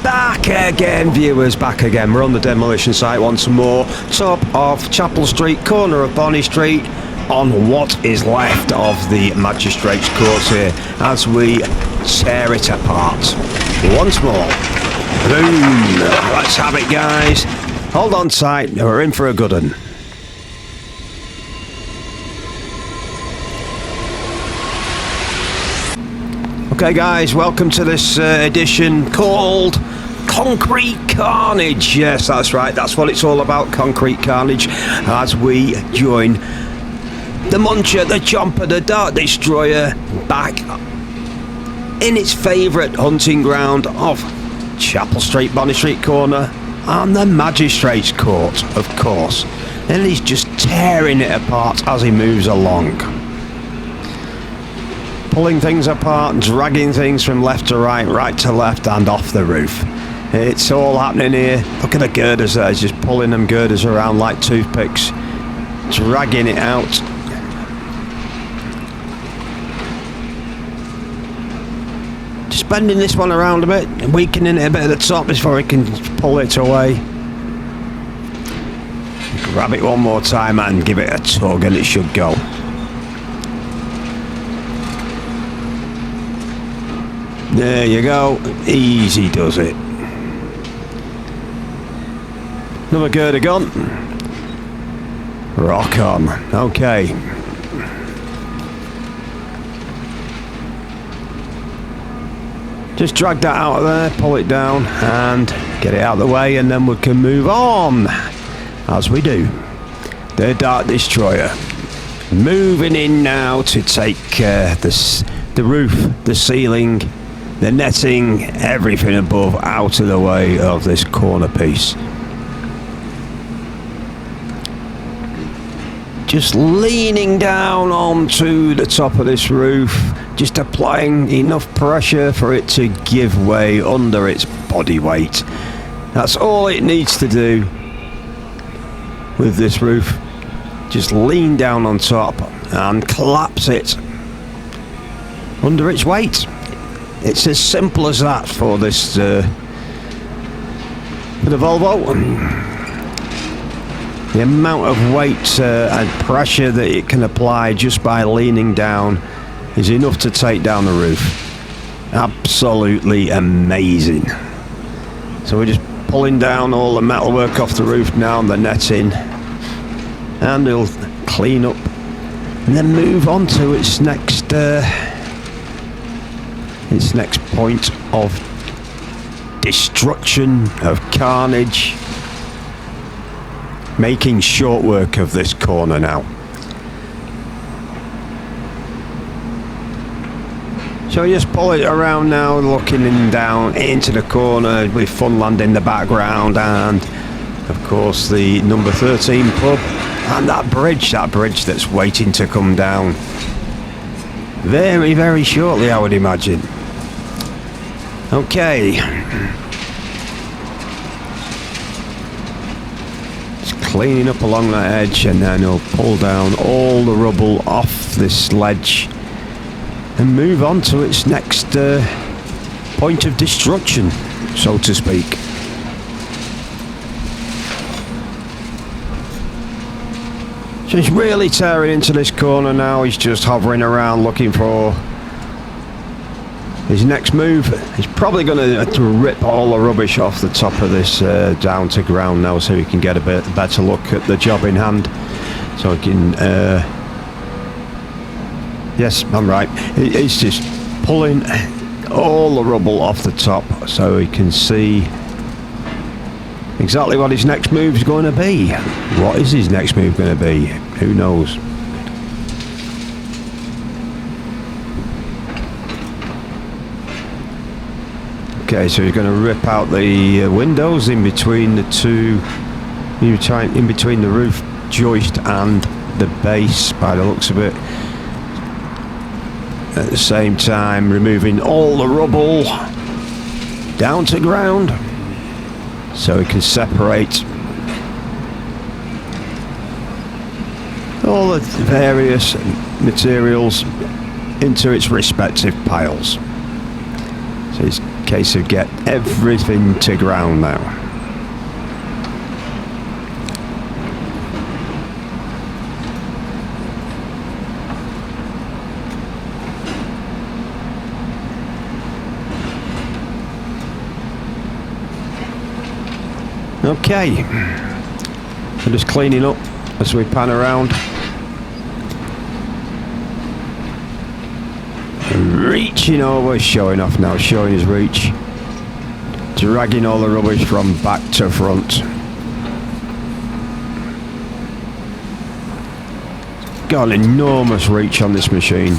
Back again, viewers, back again. We're on the demolition site once more. Top of Chapel Street, corner of Bonny Street, on what is left of the Magistrates' Court here, as we tear it apart. Once more. Boom! Let's have it, guys. Hold on tight, we're in for a good one. Okay guys, welcome to this edition called Concrete Carnage. Yes, that's right, that's what it's all about, Concrete Carnage, as we join the Muncher, the Chomper, the Dart Destroyer back in its favourite hunting ground of Chapel Street, Bonny Street corner, and the Magistrates' Court, of course. And he's just tearing it apart as he moves along. Pulling things apart, dragging things from left to right, right to left, and off the roof. It's all happening here. Look at the girders there, he's just pulling them girders around like toothpicks, dragging it out. Just bending this one around a bit, weakening it a bit at the top before he can pull it away. Grab it one more time and give it a tug and it should go. There you go, easy does it. Another girder gone. Rock on, okay. Just drag that out of there, pull it down and get it out of the way, and then we can move on, as we do. The Dart Destroyer. Moving in now to take the roof, the ceiling, the netting, everything above out of the way of this corner piece. Just leaning down onto the top of this roof, just applying enough pressure for it to give way under its body weight. That's all it needs to do with this roof. Just lean down on top and collapse it under its weight. It's as simple as that for this for the Volvo. The amount of weight and pressure that it can apply just by leaning down is enough to take down the roof. Absolutely amazing. So we're just pulling down all the metalwork off the roof now and the netting, and it'll clean up and then move on to its next point of destruction, of carnage, making short work of this corner now. So we just pull it around now, looking down into the corner with Funland in the background, and of course the number 13 pub, and that bridge that's waiting to come down very, very shortly, I would imagine. Okay. Just cleaning up along that edge, and then he'll pull down all the rubble off this ledge and move on to its next point of destruction, so to speak. So he's really tearing into this corner now. He's just hovering around looking for his next move. He's probably going to have to rip all the rubbish off the top of this down to ground now, so he can get a bit better look at the job in hand. So he can yes, I'm right. He's just pulling all the rubble off the top so he can see exactly what his next move is going to be. What is his next move going to be? Who knows? Okay, so he's going to rip out the windows in between the two, in between the roof joist and the base, by the looks of it. At the same time, removing all the rubble down to ground so he can separate all the various materials into its respective piles. So it's a case of get everything to ground now. Okay, so just cleaning up as we pan around. Reaching over, showing off now, showing his reach. Dragging all the rubbish from back to front. Got an enormous reach on this machine.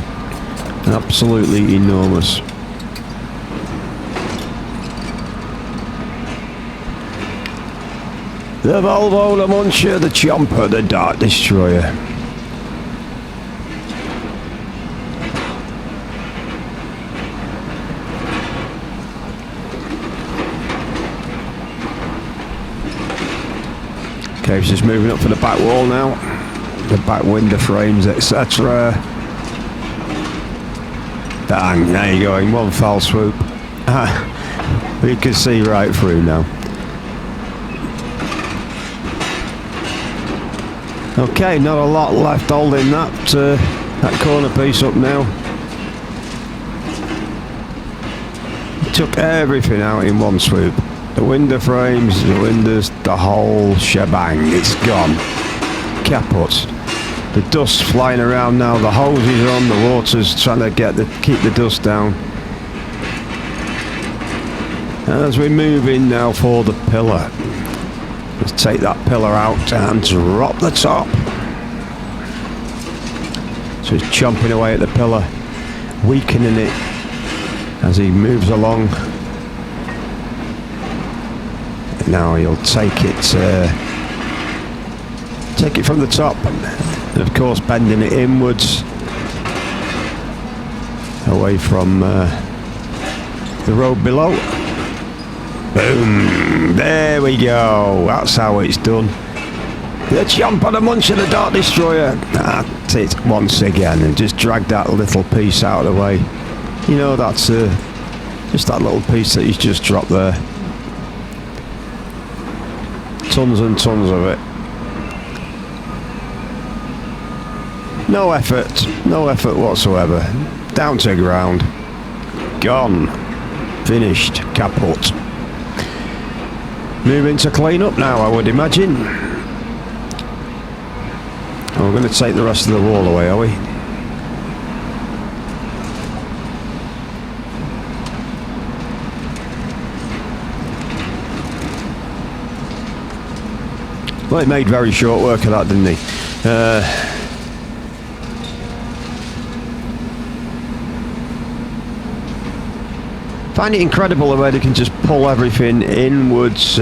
Absolutely enormous. The Volvo, the Muncher, the Chomper, the Dart Destroyer. Okay, it's just moving up for the back wall now. The back window frames, etc. Bang, there you go, in one foul swoop. We can see right through now. Okay, not a lot left holding that corner piece up now. Took everything out in one swoop. The window frames, the windows, the whole shebang. It's gone. Kaput. The dust's flying around now. The hoses are on. The water's trying to keep the dust down. As we move in now for the pillar. Let's take that pillar out and drop the top. So he's chomping away at the pillar, weakening it as he moves along. And now he'll take it from the top, and of course bending it inwards, away from the road below. Boom! There we go. That's how it's done. The Chomper, the Muncher, the Dart Destroyer. That's it once again, and just drag that little piece out of the way. You know, that's just that little piece that he's just dropped there. Tons and tons of it. No effort whatsoever. Down to ground. Gone. Finished. Kaput. Moving to clean up now, I would imagine. Oh, we're going to take the rest of the wall away, are we? Well, he made very short work of that, didn't he? Find it incredible the way they can just pull everything inwards.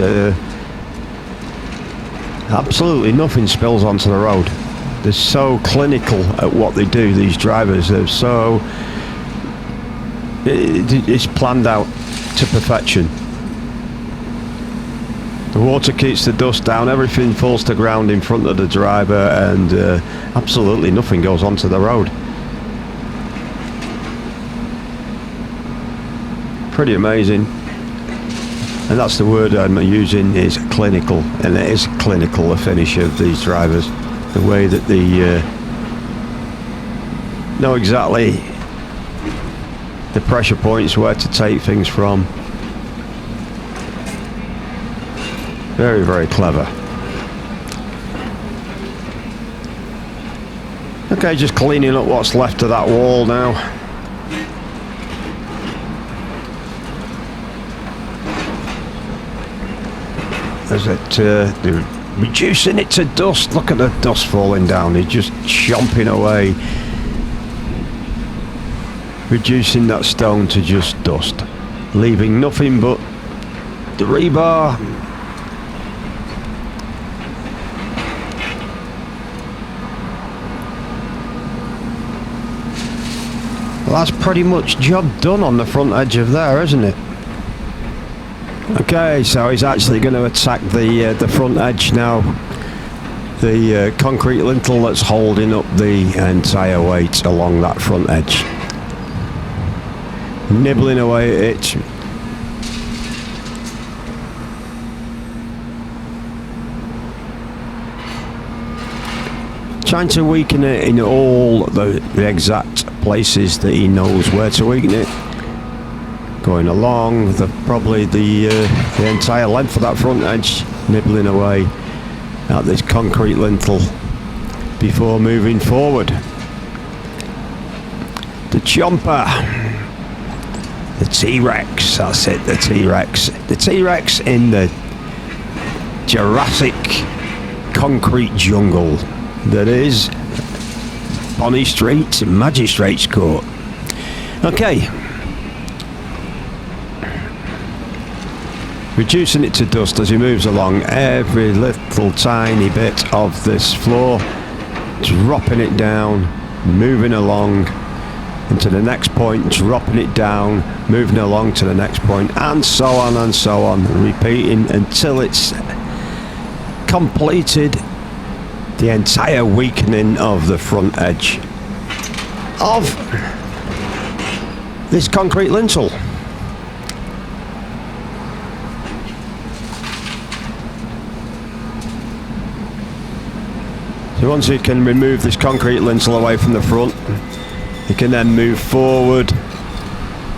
Absolutely nothing spills onto the road. They're so clinical at what they do, these drivers. They're so... It's planned out to perfection. The water keeps the dust down, everything falls to ground in front of the driver, and absolutely nothing goes onto the road. Pretty amazing. And that's the word I'm using, is clinical. And it is clinical, the finish of these drivers. The way that they know exactly the pressure points, where to take things from. Very, very clever. Okay, just cleaning up what's left of that wall now. As they're reducing it to dust. Look at the dust falling down. He's just chomping away, reducing that stone to just dust, leaving nothing but the rebar. Well, that's pretty much job done on the front edge of there, isn't it? Okay, so he's actually going to attack the front edge now the concrete lintel that's holding up the entire weight along that front edge. Nibbling away at it. Trying to weaken it in all the exact places that he knows where to weaken it. Going along probably the entire length of that front edge, nibbling away at this concrete lintel before moving forward. The chomper, the T-Rex, that's it, the T-Rex. The T-Rex in the Jurassic concrete jungle that is Bonny Street Magistrates Court. Okay. Reducing it to dust as he moves along, every little tiny bit of this floor, dropping it down, moving along into the next point, dropping it down, moving along to the next point, and so on, repeating until it's completed the entire weakening of the front edge of this concrete lintel. So once you can remove this concrete lintel away from the front, you can then move forward.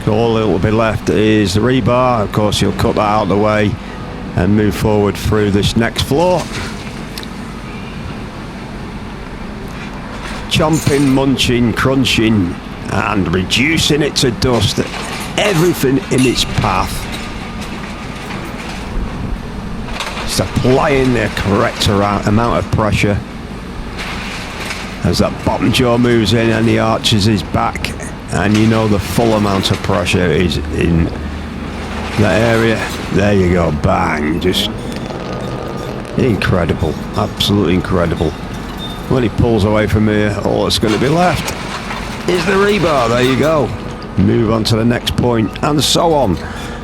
All that will be left is the rebar. Of course, you'll cut that out of the way and move forward through this next floor. Chomping, munching, crunching, and reducing it to dust. Everything in its path. Just applying the correct amount of pressure. As that bottom jaw moves in and he arches his back, and you know the full amount of pressure is in that area. There you go, bang, just incredible, absolutely incredible. When he pulls away from here, all that's going to be left is the rebar. There you go. Move on to the next point, and so on,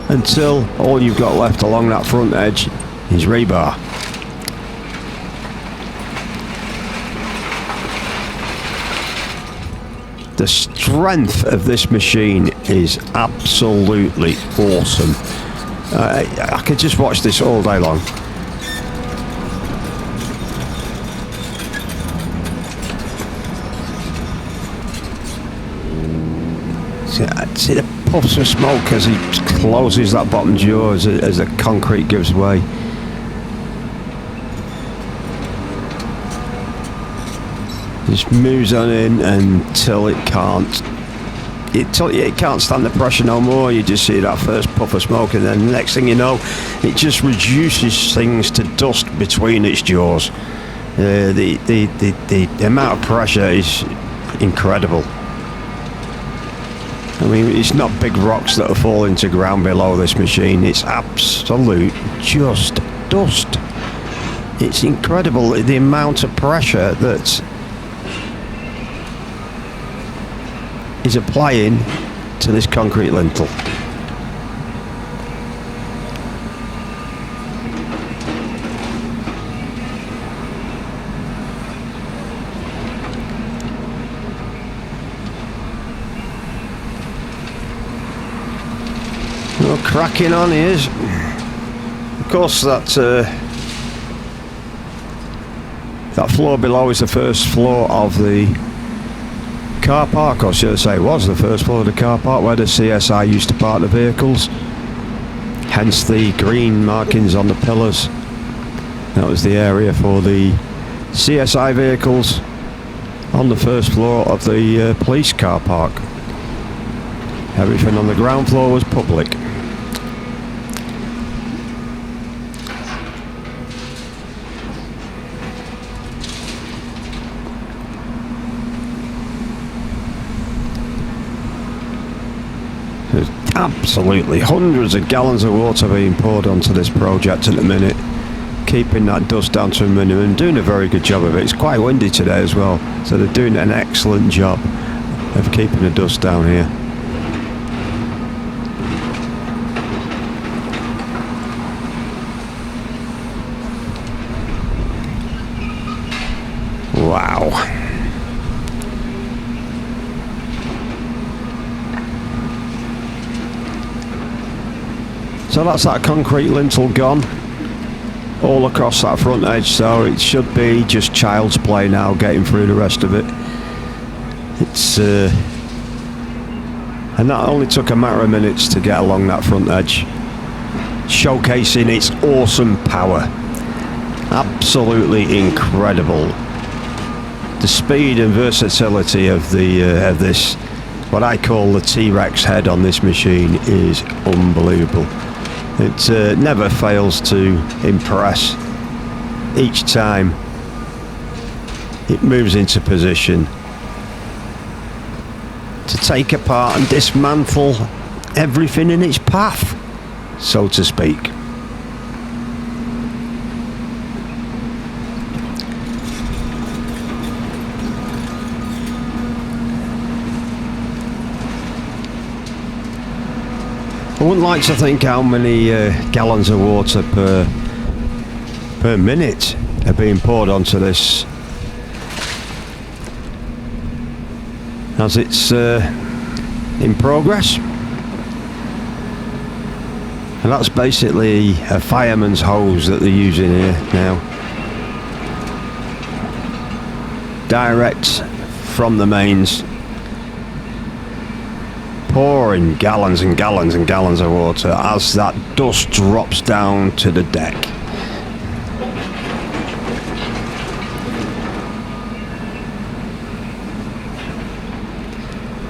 until all you've got left along that front edge is rebar. The strength of this machine is absolutely awesome. I could just watch this all day long. See the puffs of smoke as he closes that bottom jaw as the concrete gives way. Just moves on in until it can't stand the pressure no more. You just see that first puff of smoke, and then the next thing you know, it just reduces things to dust between its jaws. The amount of pressure is incredible. I mean, it's not big rocks that are falling to ground below this machine. It's absolute just dust. It's incredible the amount of pressure that is applying to this concrete lintel. Well, cracking on he is. Of course, that floor below is the first floor of the car park, or should I say it was the first floor of the car park where the CSI used to park the vehicles, hence the green markings on the pillars. That was the area for the CSI vehicles on the first floor of the police car park. Everything on the ground floor was public. There's absolutely hundreds of gallons of water being poured onto this project at the minute, keeping that dust down to a minimum, doing a very good job of it. It's quite windy today as well, so they're doing an excellent job of keeping the dust down here. So that's that concrete lintel gone all across that front edge, so it should be just child's play now getting through the rest of it. It's and that only took a matter of minutes to get along that front edge, showcasing its awesome power. Absolutely incredible. The speed and versatility of this, what I call the T-Rex head on this machine, is unbelievable. It never fails to impress each time it moves into position to take apart and dismantle everything in its path, so to speak. I wouldn't like to think how many gallons of water per minute are being poured onto this as it's in progress. And that's basically a fireman's hose that they're using here now, direct from the mains, pouring gallons and gallons and gallons of water as that dust drops down to the deck.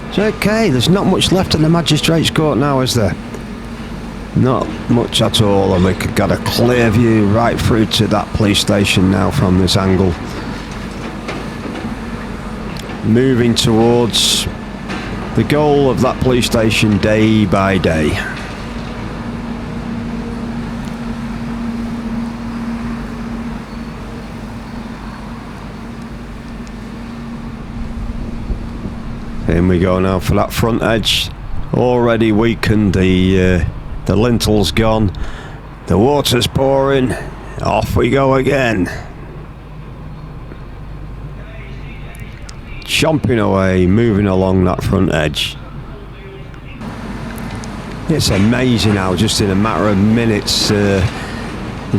It's okay, there's not much left in the Magistrates Court now, is there? Not much at all, and we've got a clear view right through to that police station now from this angle. Moving towards the goal of that police station day by day. In we go now for that front edge. Already weakened, the lintel's gone, the water's pouring, off we go again. Chomping away, moving along that front edge. It's amazing how just in a matter of minutes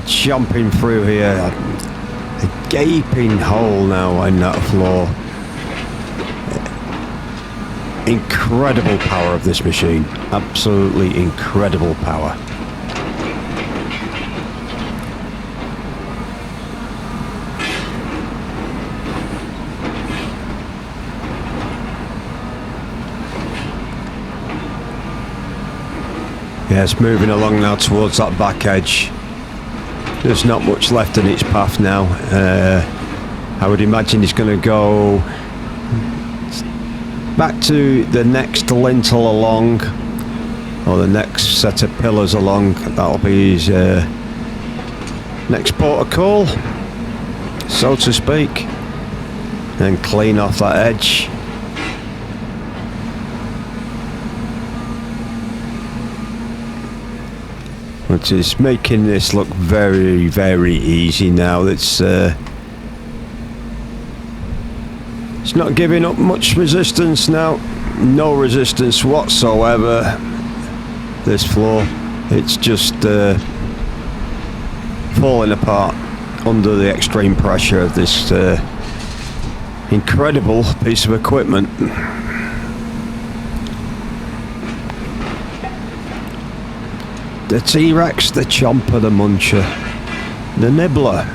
chomping through here. A gaping hole now in that floor. Incredible power of this machine, absolutely incredible power. Yes, moving along now towards that back edge. There's not much left in its path now. I would imagine it's going to go back to the next lintel along, or the next set of pillars along. That'll be his next port of call, so to speak, and clean off that edge. Which is making this look very, very easy now. It's not giving up much resistance now. No resistance whatsoever. This floor, it's just falling apart under the extreme pressure of this incredible piece of equipment. The T-Rex, the Chomper, the Muncher, the Nibbler.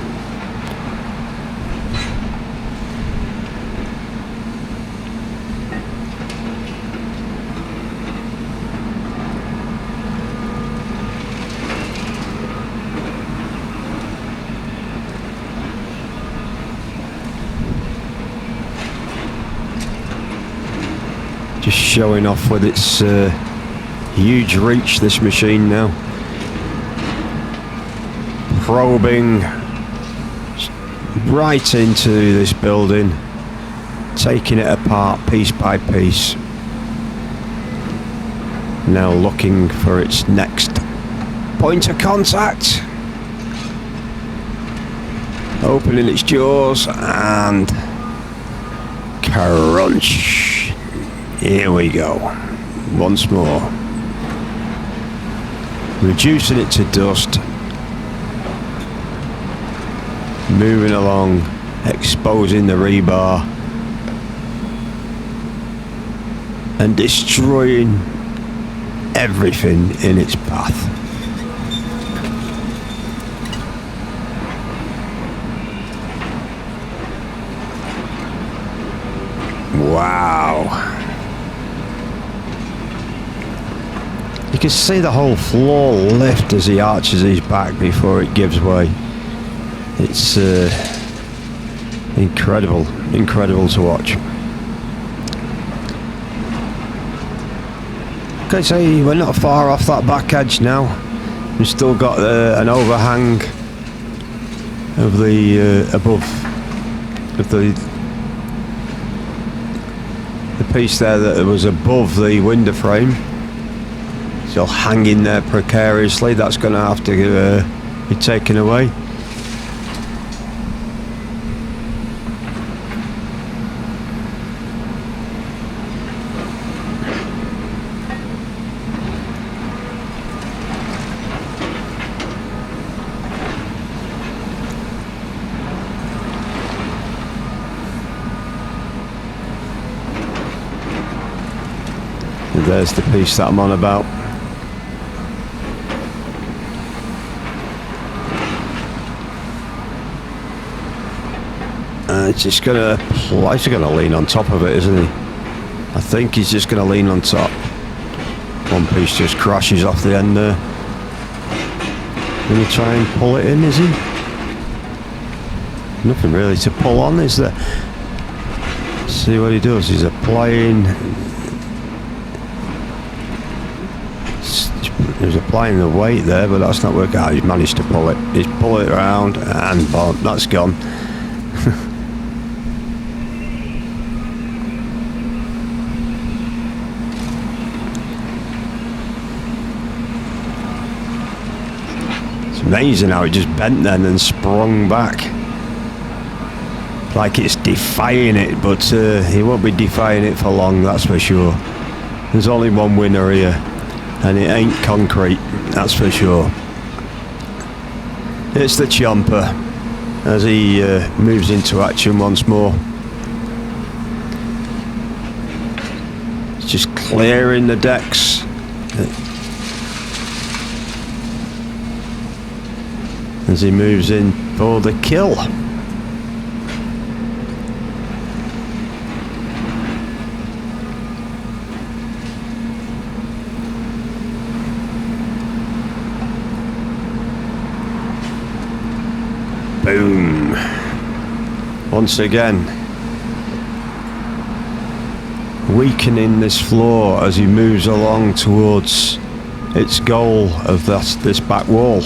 Just showing off with its huge reach, this machine now. Probing right into this building, taking it apart piece by piece. Now looking for its next point of contact. Opening its jaws and crunch. Here we go. Once more. reducing it to dust, moving along, exposing the rebar and destroying everything in its path. Wow. You can see the whole floor lift as he arches his back before it gives way. It's incredible to watch. Okay, so we're not far off that back edge now. We've still got an overhang of the above of the piece there that was above the window frame. Still hanging there precariously. That's going to have to be taken away. And there's the piece that I'm on about. It's just gonna lean on top of it, isn't he? I think he's just gonna lean on top. One piece just crashes off the end there. Gonna try and pull it in, is he? Nothing really to pull on, is there? See what he does. He's applying. He was applying the weight there, but that's not working out. He's managed to pull it. He's pulled it around, and boom, that's gone. It's amazing how it just bent then and sprung back. Like it's defying it, but he won't be defying it for long, that's for sure. There's only one winner here, and it ain't concrete, that's for sure. It's the Chomper as he moves into action once more. It's just clearing the decks. As he moves in for the kill. Boom. Once again, weakening this floor as he moves along towards its goal of this back wall.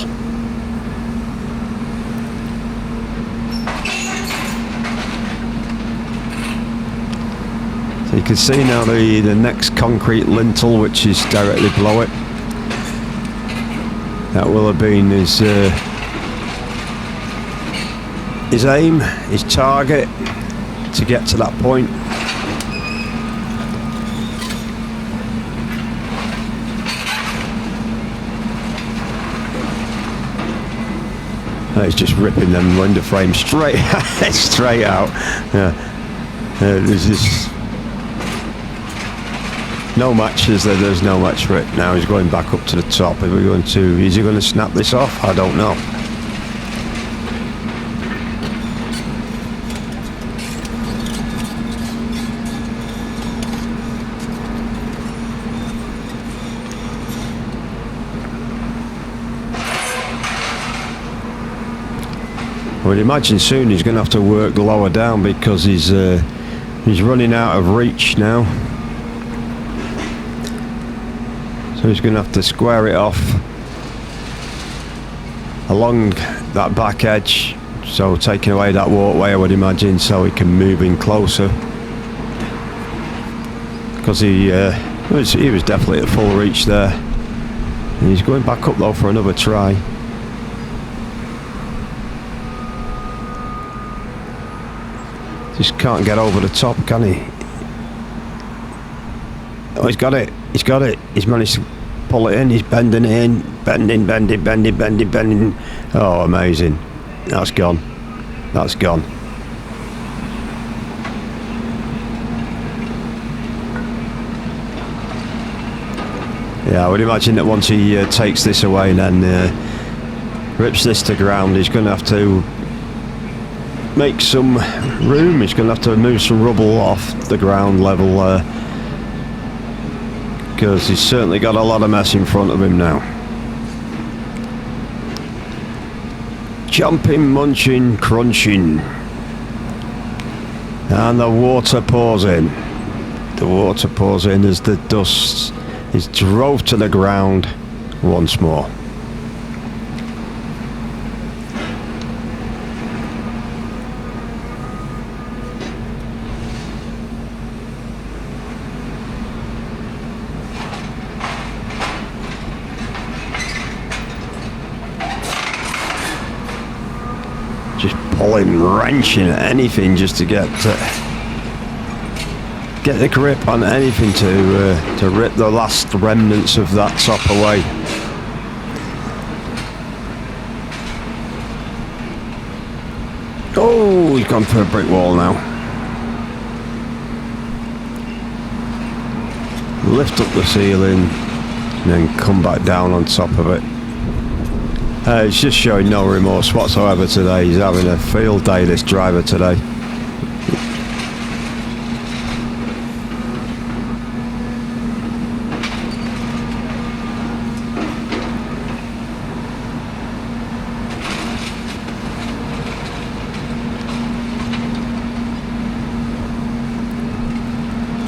So you can see now the next concrete lintel, which is directly below it. That will have been his aim, his target to get to that point. He's just ripping them window frames straight out. There's this no match, is there? There's no match for it. Now he's going back up to the top. Is he going to snap this off? I don't know. I would imagine soon he's going to have to work lower down because he's running out of reach now. So he's going to have to square it off along that back edge. So taking away that walkway, I would imagine, so he can move in closer. Because he was definitely at full reach there. And he's going back up though for another try. Just can't get over the top, can he? Oh, he's got it. He's got it. He's managed to pull it in. He's bending it in, bending. Oh, amazing. That's gone. That's gone. Yeah, I would imagine that once he takes this away and then rips this to ground, he's going to have to make some room. He's going to have to move some rubble off the ground level because he's certainly got a lot of mess in front of him now. Jumping, munching, crunching, and the water pours in. The water pours in as the dust is drove to the ground once more. Just pulling, wrenching at anything just to get the grip on anything to rip the last remnants of that top away. Oh, he's gone for a brick wall now. Lift up the ceiling and then come back down on top of it. He's just showing no remorse whatsoever today. He's having a field day, this driver, today.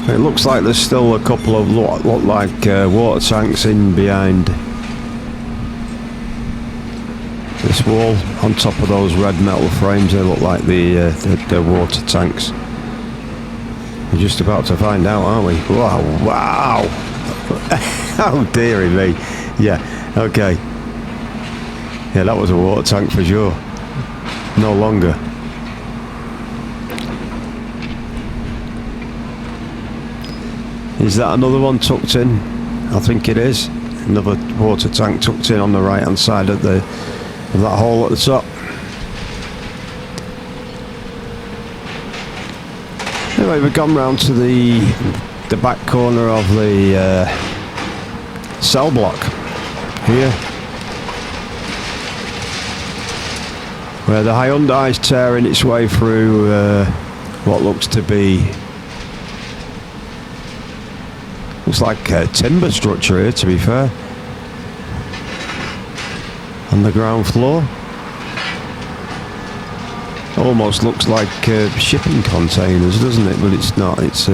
It looks like there's still a couple of look like water tanks in behind this wall. On top of those red metal frames, they look like the water tanks. We're just about to find out, aren't we? Wow! Oh dearie me! Yeah, okay. Yeah, that was a water tank for sure. No longer. Is that another one tucked in? I think it is. Another water tank tucked in on the right hand side of that hole at the top. Anyway, we've gone round to the back corner of the cell block here, where the Hyundai's tearing its way through what looks to be like a timber structure here, to be fair, on the ground floor. Almost looks like shipping containers, doesn't it? But it's not. It's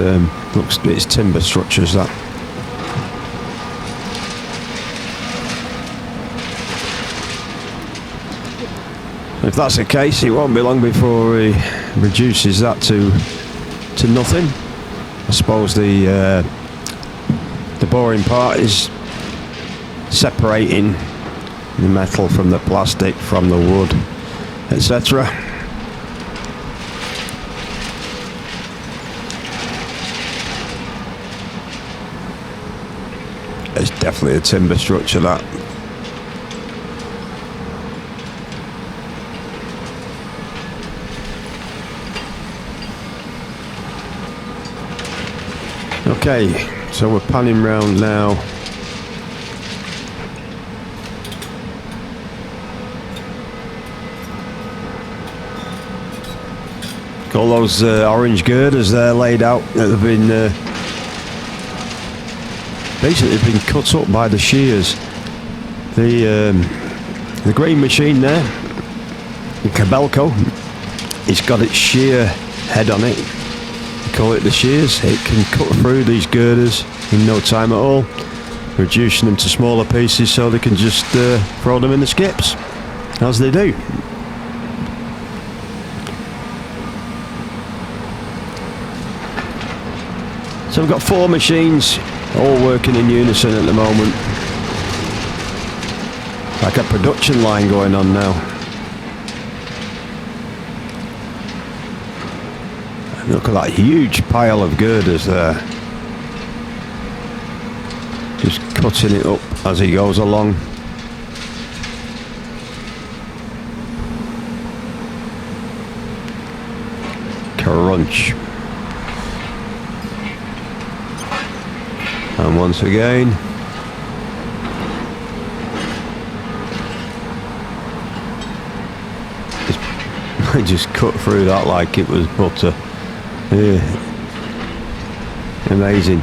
timber structures, that. If that's the case, it won't be long before he reduces that to nothing. I suppose the boring part is separating the metal from the plastic, from the wood, etc. It's definitely a timber structure, that. Okay. So we're panning round now. All those orange girders there laid out that have been basically been cut up by the shears. The green machine there, the Cabelco, it's got its shear head on it. Call it the shears. It can cut through these girders in no time at all, reducing them to smaller pieces so they can just throw them in the skips, as they do. So we've got 4 machines all working in unison at the moment, like a production line going on now. Look at that huge pile of girders there. Just cutting it up as he goes along. Crunch. And once again, I just cut through that like it was butter. Yeah. Amazing.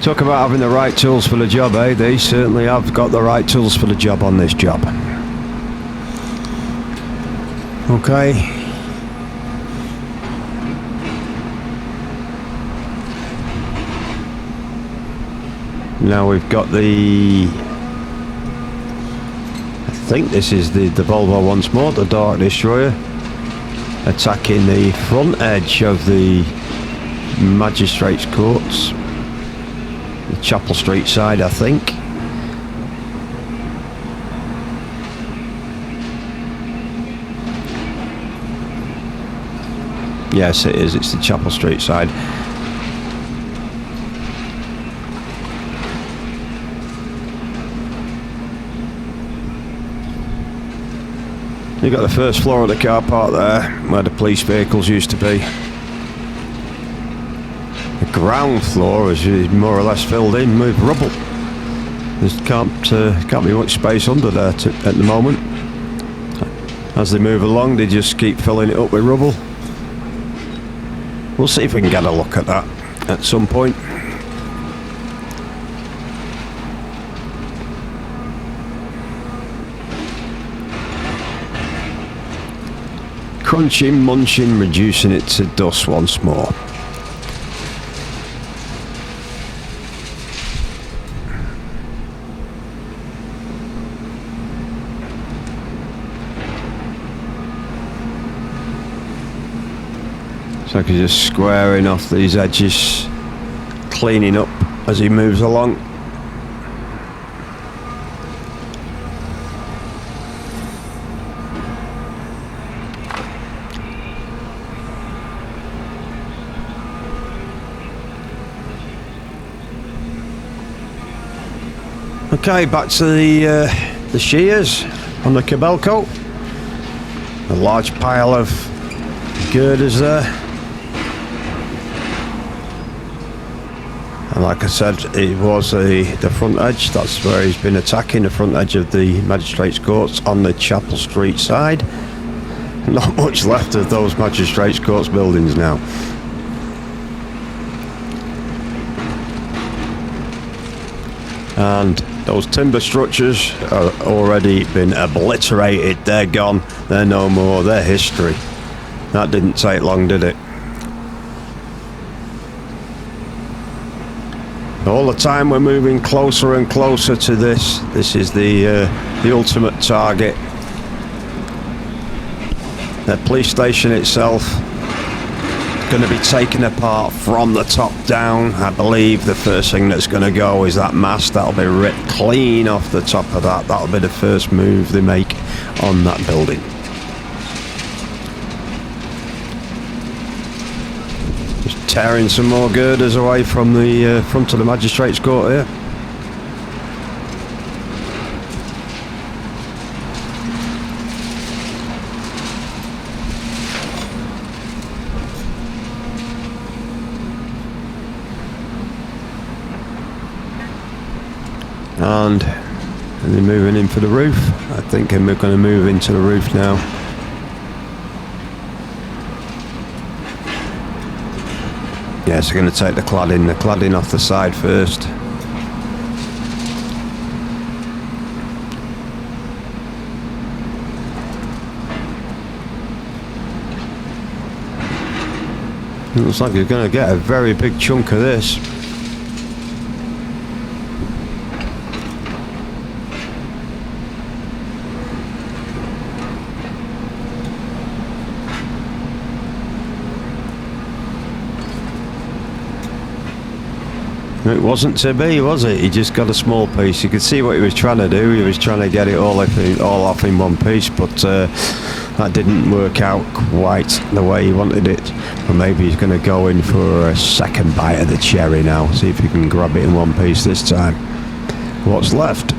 Talk about having the right tools for the job, eh? They certainly have got the right tools for the job on this job. Okay. Now we've got the... I think this is the Volvo once more, the Dark Destroyer, attacking the front edge of the Magistrates' Courts. The Chapel Street side, I think. Yes, it is. It's the Chapel Street side. You've got the first floor of the car park there, where the police vehicles used to be. The ground floor is more or less filled in with rubble. There can't be much space under there at the moment. As they move along, they just keep filling it up with rubble. We'll see if we can get a look at that at some point. Crunching, munching, reducing it to dust once more. So I can just squaring off these edges, cleaning up as he moves along. Okay, back to the shears on the Cabelco. A large pile of girders there. And like I said, it was the front edge. That's where he's been attacking, the front edge of the Magistrates' Courts on the Chapel Street side. Not much left of those Magistrates' Courts buildings now. And those timber structures are already been obliterated. They're gone. They're no more. They're history. That didn't take long, did it? All the time we're moving closer and closer to this. This is the ultimate target. The police station itself going to be taken apart from the top down. I believe the first thing that's going to go is that mast. That'll be ripped clean off the top of that. That'll be the first move they make on that building. Just tearing some more girders away from the front of the Magistrates' Court here. And they're moving in for the roof. I think we're going to move into the roof now. Yes, they're going to take the cladding off the side first. It looks like you're going to get a very big chunk of this. It wasn't to be, was it? He just got a small piece. You could see what he was trying to do. He was trying to get it all off in one piece, but that didn't work out quite the way he wanted it. But maybe he's going to go in for a second bite of the cherry now. See if he can grab it in one piece this time. What's left?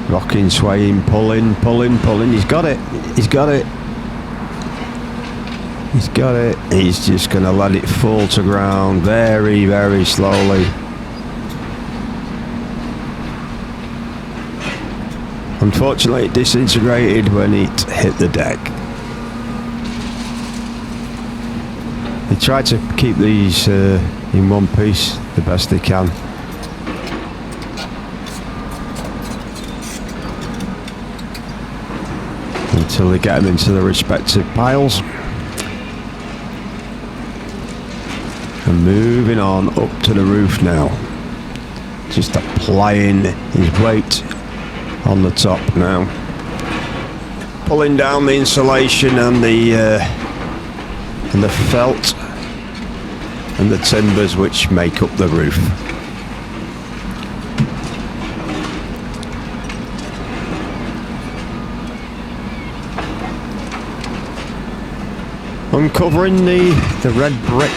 Rocking, swaying, pulling. He's got it. He's got it. He's got it. He's just going to let it fall to ground very, very slowly. Unfortunately, it disintegrated when it hit the deck. They try to keep these in one piece the best they can. Until they get them into the respective piles. And moving on up to the roof now. Just applying his weight on the top now. Pulling down the insulation and the felt and the timbers which make up the roof. Uncovering the red brick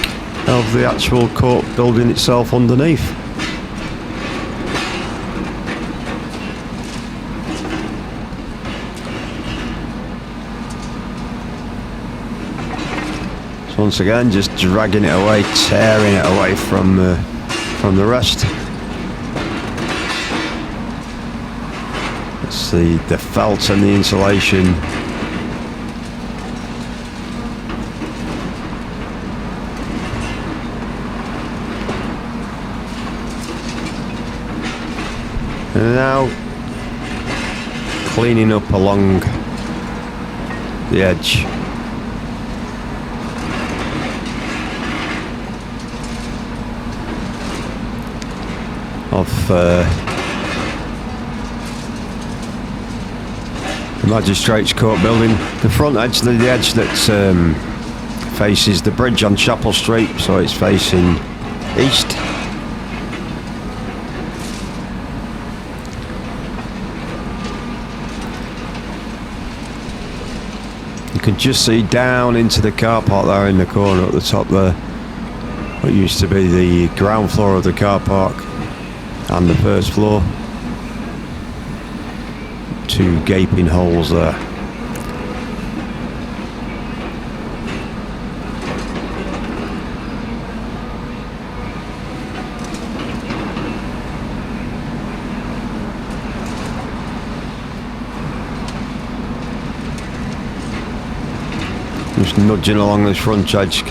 of the actual court building itself underneath. So once again, just dragging it away, tearing it away from the rest. Let's see, the felt and the insulation. And now cleaning up along the edge. Of the Magistrates Court building. The front edge, the edge that faces the bridge on Chapel Street, so it's facing east. You can just see down into the car park there in the corner at the top there. What used to be the ground floor of the car park and the first floor. Two gaping holes there. Just nudging along this front edge,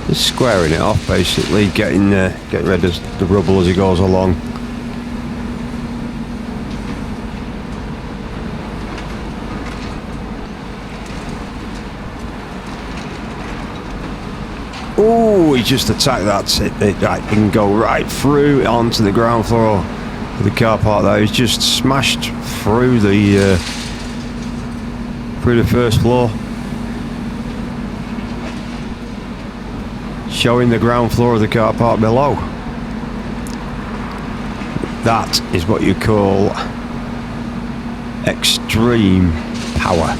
just squaring it off basically, getting rid of the rubble as he goes along. Oh, he just attacked that. It can go right through onto the ground floor of the car park there. He's just smashed through the first floor, showing the ground floor of the car park below. That is what you call extreme power.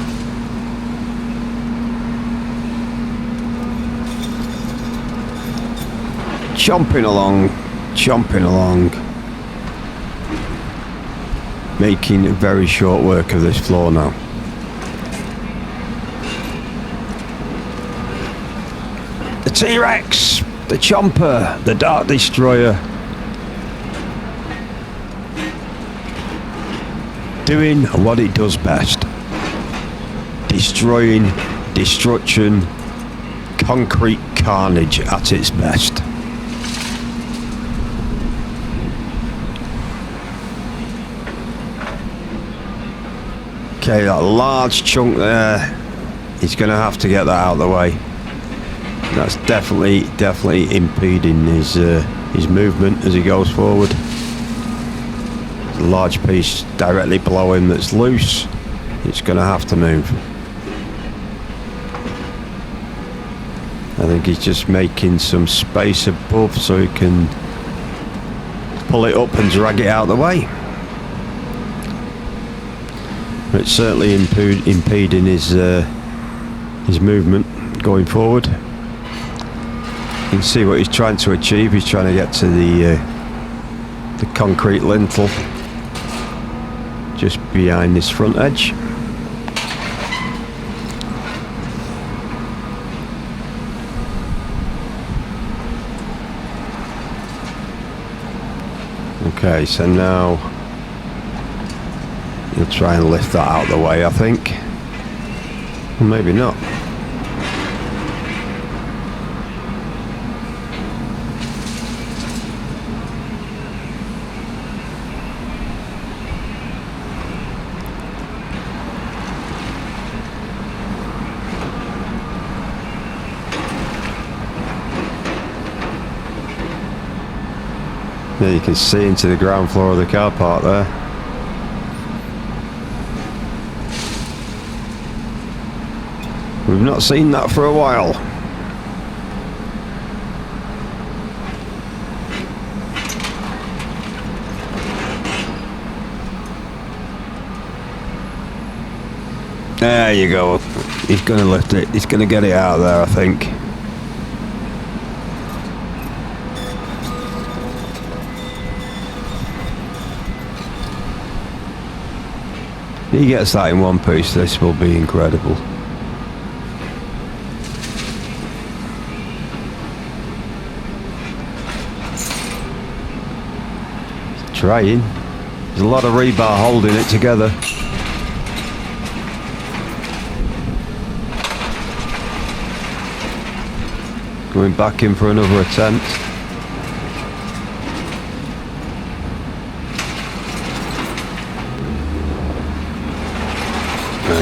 Chomping along, making very short work of this floor now. The T-Rex, the Chomper, the Dark Destroyer, doing what it does best. Destroying, destruction, concrete carnage at its best. Okay, that large chunk there, he's going to have to get that out of the way. That's definitely impeding his movement as he goes forward. There's a large piece directly below him that's loose. It's going to have to move. I think he's just making some space above so he can pull it up and drag it out of the way. It's certainly impeding his movement going forward. You can see what he's trying to achieve. He's trying to get to the concrete lintel just behind this front edge. Okay, so now he'll try and lift that out of the way, I think. Or maybe not. Yeah, you can see into the ground floor of the car park there. We've not seen that for a while. There you go. He's going to lift it. He's going to get it out of there, I think. He gets that in one piece, this will be incredible. He's trying. There's a lot of rebar holding it together. Going back in for another attempt.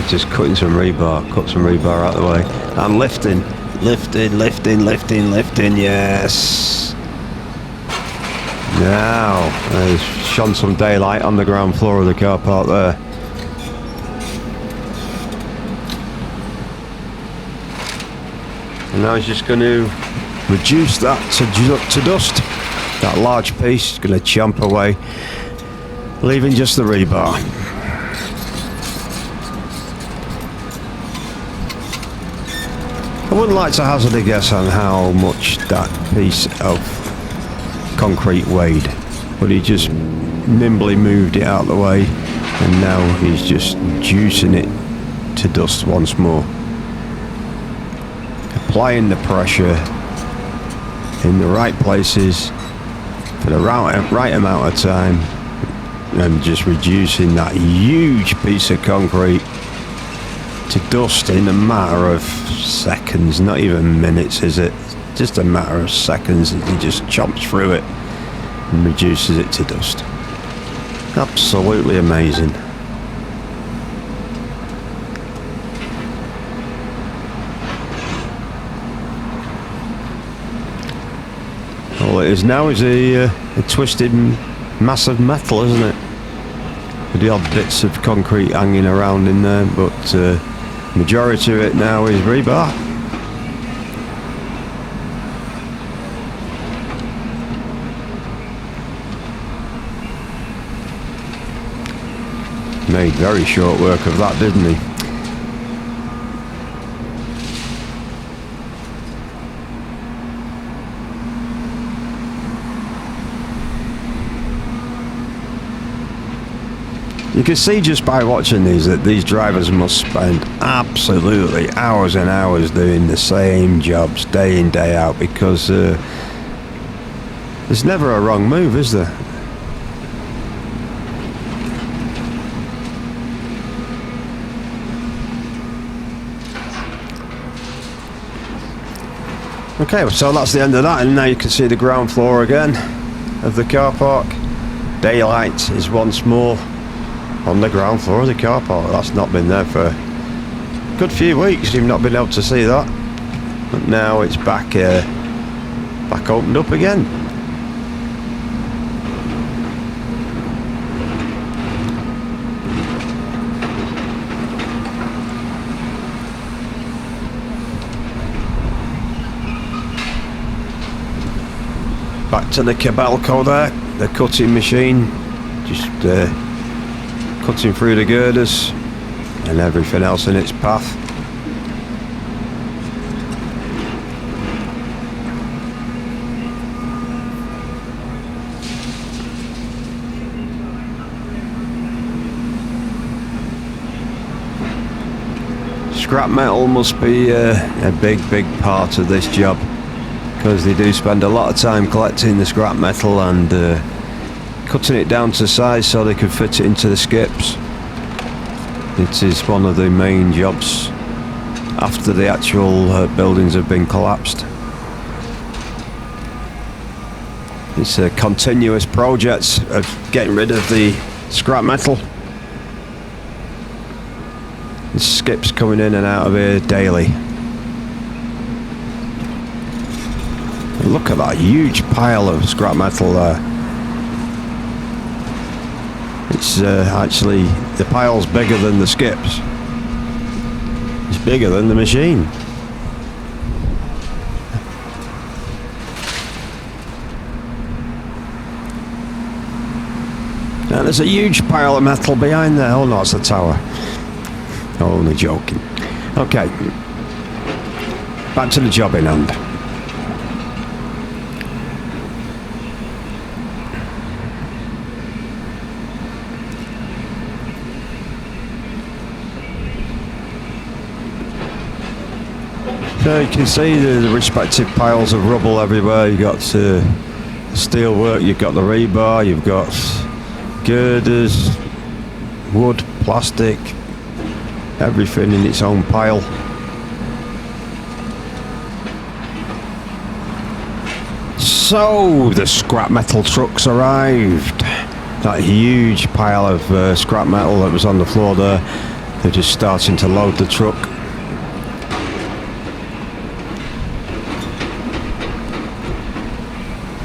Just cutting some rebar, cut some rebar out of the way. And lifting, yes. Now, there's shone some daylight on the ground floor of the car park there. And now he's just going to reduce that to dust. That large piece is going to chomp away, leaving just the rebar. I wouldn't like to hazard a guess on how much that piece of concrete weighed, but he just nimbly moved it out of the way, and now he's just juicing it to dust once more. Applying the pressure in the right places for the right amount of time, and just reducing that huge piece of concrete to dust in a matter of seconds, not even minutes, is it? Just a matter of seconds. He just chomps through it and reduces it to dust. Absolutely amazing. All it is now is a twisted mass of metal, isn't it? With the odd bits of concrete hanging around in there, but majority of it now is rebar. Made very short work of that, didn't he? You can see just by watching these that these drivers must spend absolutely hours and hours doing the same jobs day in, day out, because there's never a wrong move, is there? Okay, so that's the end of that, and now you can see the ground floor again of the car park. Daylight is once more on the ground floor of the car park. That's not been there for a good few weeks. You've not been able to see that, but now it's back opened up again. Back to the Cabalco there, the cutting machine, just cutting through the girders and everything else in its path. Scrap metal must be a big part of this job, because they do spend a lot of time collecting the scrap metal and cutting it down to size so they can fit it into the skips. It is one of the main jobs after the actual buildings have been collapsed. It's a continuous project of getting rid of the scrap metal. The skips coming in and out of here daily. Look at that huge pile of scrap metal there. It's actually, the pile's bigger than the skips. It's bigger than the machine. And there's a huge pile of metal behind there. Oh no, it's the tower. Oh, only joking. Okay, back to the job in hand. So you can see the respective piles of rubble everywhere. You've got steel work, you've got the rebar, you've got girders, wood, plastic, everything in its own pile. So the scrap metal trucks arrived. That huge pile of scrap metal that was on the floor there, they're just starting to load the truck.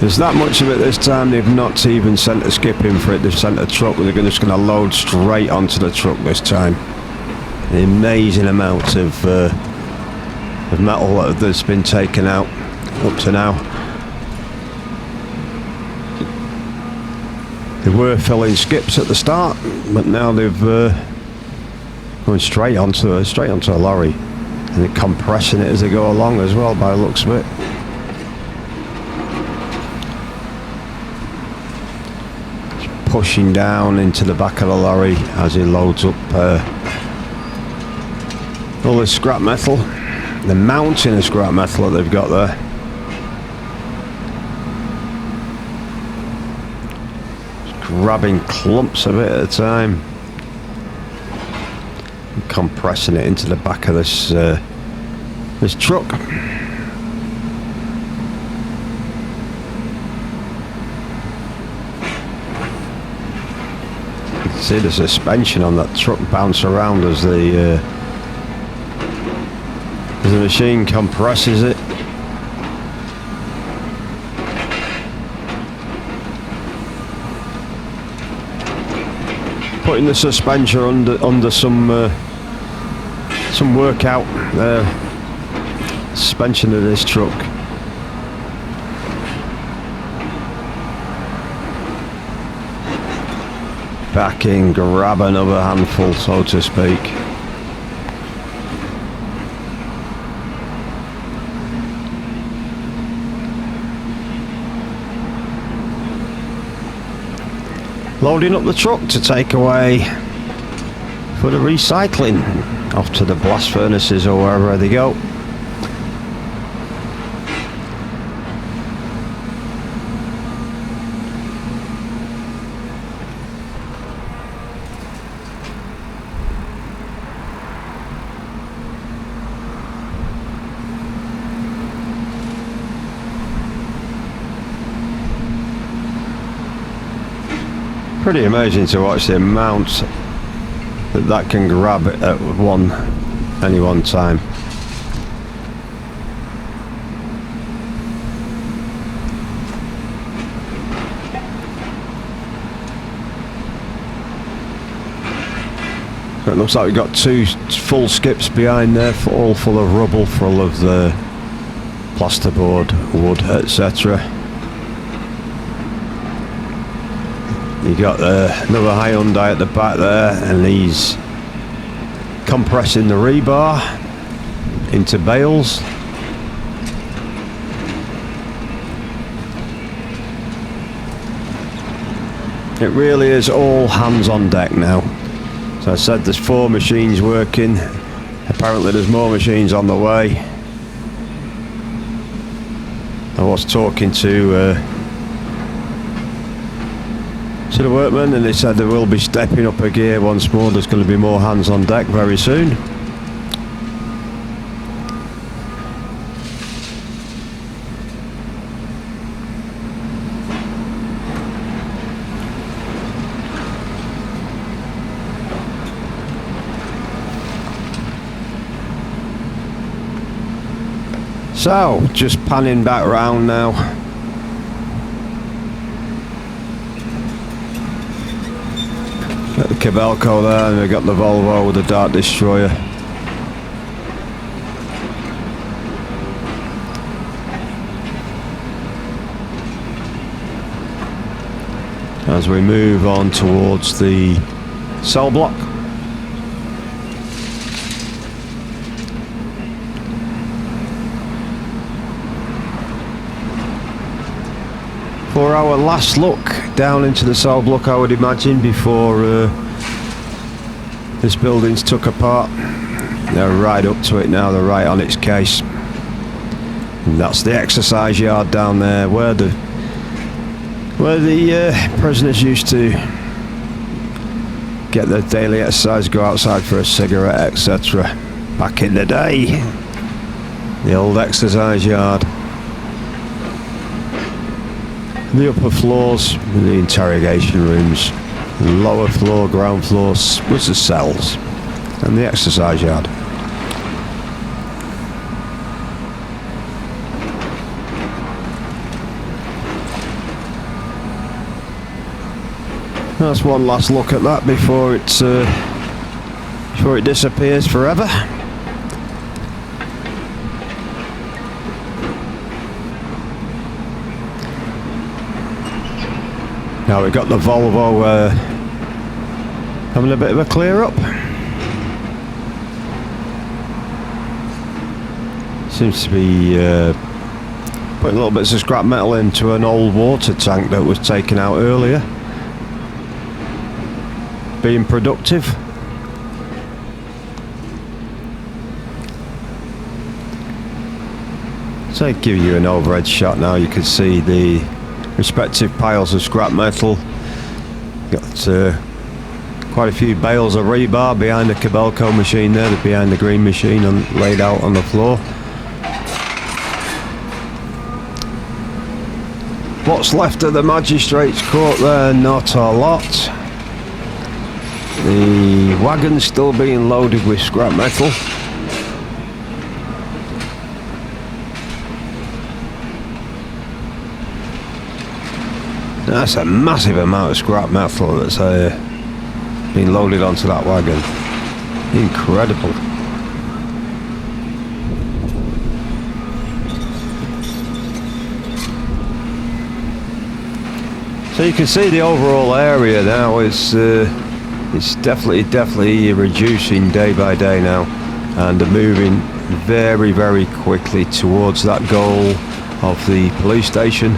There's that much of it this time. They've not even sent a skip in for it. They've sent a truck, but they're just going to load straight onto the truck this time. An amazing amount of metal that's been taken out up to now. They were filling skips at the start, but now they've going straight onto a lorry, and they're compressing it as they go along as well, by the looks of it. Just pushing down into the back of the lorry as he loads up all this scrap metal, the mountain of scrap metal that they've got there. Just grabbing clumps of it at a time and compressing it into the back of this truck. You can see the suspension on that truck bounce around as the machine compresses it. Putting the suspension under some workout suspension of this truck. Back in, grab another handful, so to speak. Loading up the truck to take away for the recycling off to the blast furnaces or wherever they go. Pretty amazing to watch the amount that can grab at any one time. So it looks like we've got two full skips behind there, all full of rubble, full of the plasterboard, wood, etc. You got another Hyundai at the back there, and he's compressing the rebar into bales. It really is all hands on deck now. So I said there's 4 machines working. Apparently there's more machines on the way. I was talking to the workmen, and they said they will be stepping up a gear once more. There's going to be more hands on deck very soon. So, just panning back round now. Got the Kibelco there, and we've got the Volvo with the Dart Destroyer. As we move on towards the cell block. For our last look down into the cell block, I would imagine, before this building's took apart. They're right up to it now, they're right on its case. And that's the exercise yard down there, where the prisoners used to get their daily exercise, go outside for a cigarette, etc. Back in the day, the old exercise yard. The upper floors, the interrogation rooms. The lower floor, ground floors, was the cells and the exercise yard. That's one last look at that before it disappears forever. Now we've got the Volvo having a bit of a clear up. Seems to be putting little bits of scrap metal into an old water tank that was taken out earlier. Being productive. So I'd give you an overhead shot now. You can see the respective piles of scrap metal. Got quite a few bales of rebar behind the Kibelco machine there, behind the green machine, and laid out on the floor. What's left of the magistrate's court there? Not a lot. The wagon's still being loaded with scrap metal. That's a massive amount of scrap metal that's been loaded onto that wagon. Incredible. So you can see the overall area now is it's definitely reducing day by day now, and moving very, very quickly towards that goal of the police station.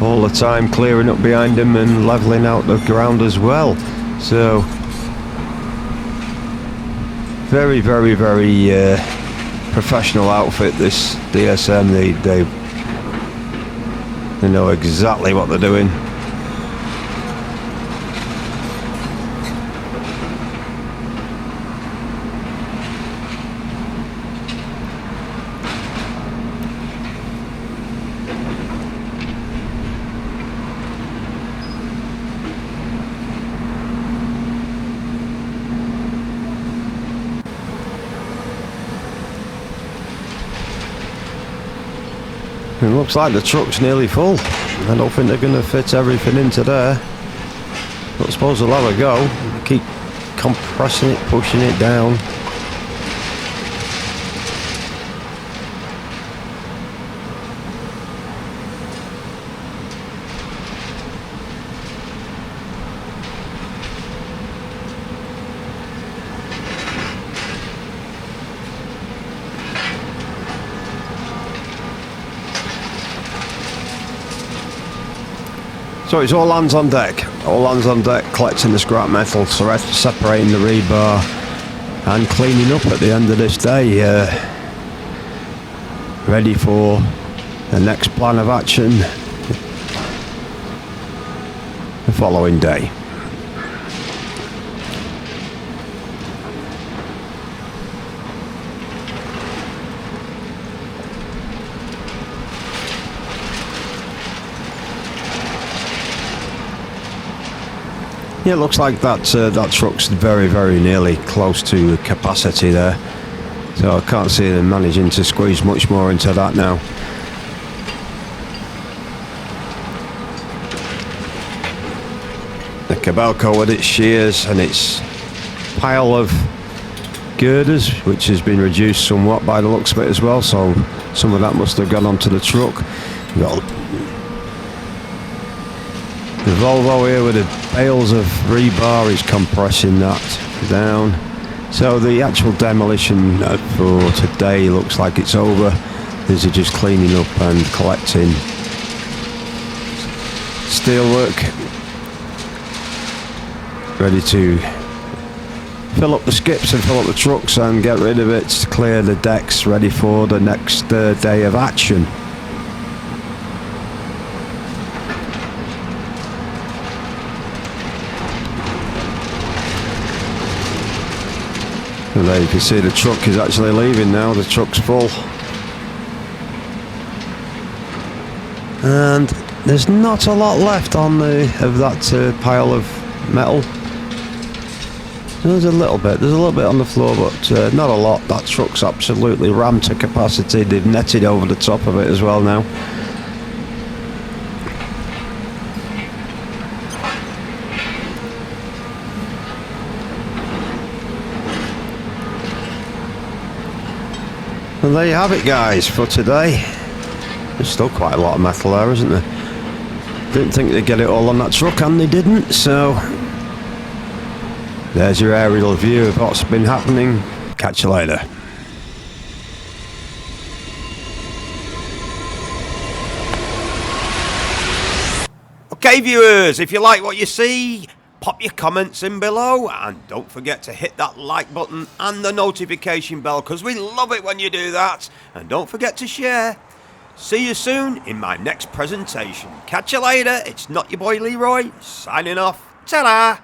All the time clearing up behind them and levelling out the ground as well. So very, very, very professional outfit, this DSM. They know exactly what they're doing. It looks like the truck's nearly full. I don't think they're going to fit everything into there, but I suppose they'll have a go. Keep compressing it, pushing it down. So it's all hands on deck. All hands on deck, collecting the scrap metal, separating the rebar and cleaning up at the end of this day. Ready for the next plan of action the following day. Yeah, it looks like that truck's very, very nearly close to capacity there. So I can't see them managing to squeeze much more into that now. The Cabelco with its shears and its pile of girders, which has been reduced somewhat by the looks of it as well. So some of that must have gone onto the truck. We've got the Volvo here with the bales of rebar is compressing that down. So the actual demolition for today looks like it's over. These are just cleaning up and collecting steelwork, ready to fill up the skips and fill up the trucks and get rid of it, to clear the decks, ready for the next day of action. And there you can see the truck is actually leaving now. The truck's full. And there's not a lot left on of that pile of metal. There's a little bit on the floor, but not a lot. That truck's absolutely rammed to capacity. They've netted over the top of it as well now. And there you have it, guys, for today. There's still quite a lot of metal there, isn't there? Didn't think they'd get it all on that truck, and they didn't, so there's your aerial view of what's been happening. Catch you later. Okay, viewers, if you like what you see, pop your comments in below, and don't forget to hit that like button and the notification bell, because we love it when you do that. And don't forget to share. See you soon in my next presentation. Catch you later. It's not your boy Leroy, signing off. Ta-da!